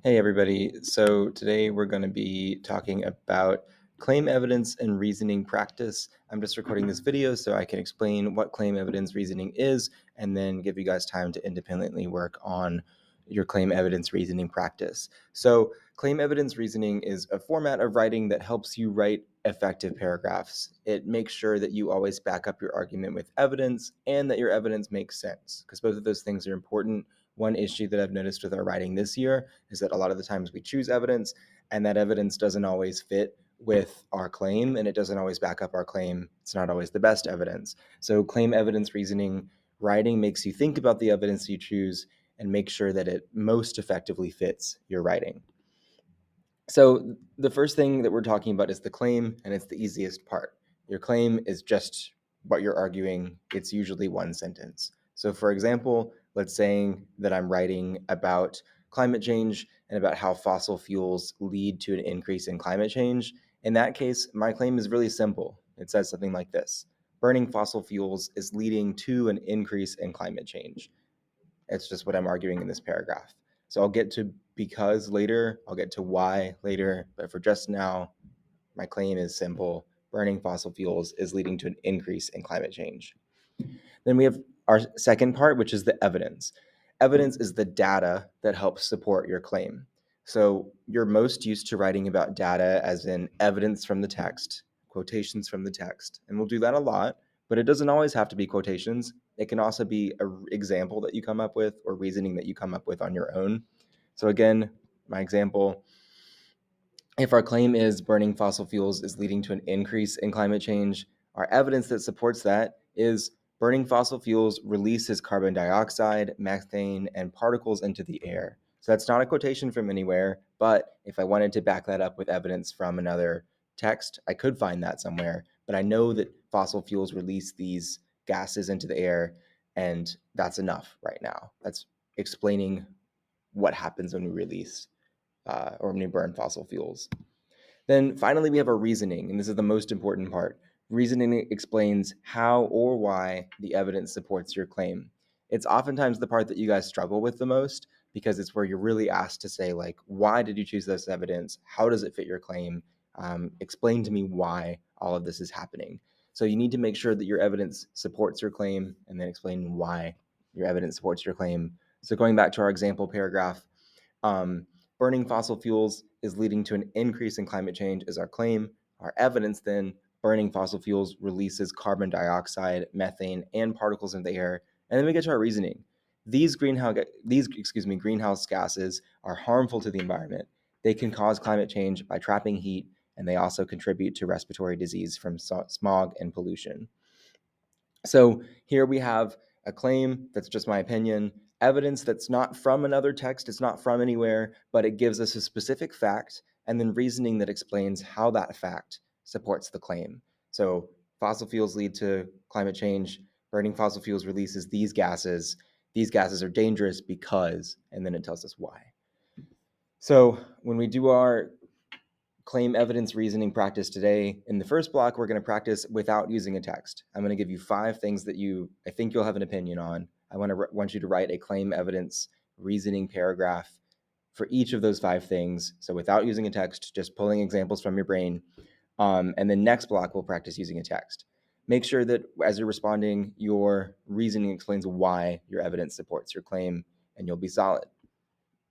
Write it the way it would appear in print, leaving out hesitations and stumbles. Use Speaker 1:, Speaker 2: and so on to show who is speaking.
Speaker 1: Hey everybody. So today we're going to be talking about claim evidence and reasoning practice. I'm just recording this video so I can explain what claim evidence reasoning is and then give you guys time to independently work on your claim evidence reasoning practice. So claim evidence reasoning is a format of writing that helps you write effective paragraphs. It makes sure that you always back up your argument with evidence and that your evidence makes sense, because both of those things are important. One issue that I've noticed with our writing this year is that a lot of the times we choose evidence and that evidence doesn't always fit with our claim and it doesn't always back up our claim. It's not always the best evidence. So claim evidence reasoning writing makes you think about the evidence you choose and make sure that it most effectively fits your writing. So the first thing that we're talking about is the claim, and it's the easiest part. Your claim is just what you're arguing. It's usually one sentence. So for example, let's say that I'm writing about climate change and about how fossil fuels lead to an increase in climate change. In that case, my claim is really simple. It says something like this: burning fossil fuels is leading to an increase in climate change. It's just what I'm arguing in this paragraph. So I'll get to because later, I'll get to why later, but for just now, my claim is simple. Burning fossil fuels is leading to an increase in climate change. Then we have our second part, which is the evidence. Evidence is the data that helps support your claim. So you're most used to writing about data as in evidence from the text, quotations from the text, and we'll do that a lot, but it doesn't always have to be quotations. It can also be an example that you come up with or reasoning that you come up with on your own. So again, my example, if our claim is burning fossil fuels is leading to an increase in climate change, our evidence that supports that is burning fossil fuels releases carbon dioxide, methane, and particles into the air. So that's not a quotation from anywhere, but if I wanted to back that up with evidence from another text, I could find that somewhere. But I know that fossil fuels release these gases into the air, and that's enough right now. That's explaining what happens when we release or when we burn fossil fuels. Then finally, we have our reasoning, and this is the most important part. Reasoning explains how or why the evidence supports your claim. It's oftentimes the part that you guys struggle with the most because it's where you're really asked to say, like, why did you choose this evidence? How does it fit your claim? Explain to me why all of this is happening. So you need to make sure that your evidence supports your claim and then explain why your evidence supports your claim. So going back to our example paragraph, um, burning fossil fuels is leading to an increase in climate change is our claim. Our evidence then, burning fossil fuels releases carbon dioxide, methane, and particles in the air. And then we get to our reasoning. These greenhouse gases are harmful to the environment. They can cause climate change by trapping heat, and they also contribute to respiratory disease from smog and pollution. So here we have a claim that's just my opinion, evidence that's not from another text, it's not from anywhere, but it gives us a specific fact, and then reasoning that explains how that fact supports the claim. So fossil fuels lead to climate change, burning fossil fuels releases these gases. These gases are dangerous because, and then it tells us why. So when we do our claim evidence reasoning practice today. In the first block, we're going to practice without using a text. I'm going to give you 5 things that I think you'll have an opinion on. I want you to write a claim evidence reasoning paragraph for each of those 5 things. So without using a text, just pulling examples from your brain. And then next block, we'll practice using a text. Make sure that as you're responding, your reasoning explains why your evidence supports your claim, and you'll be solid.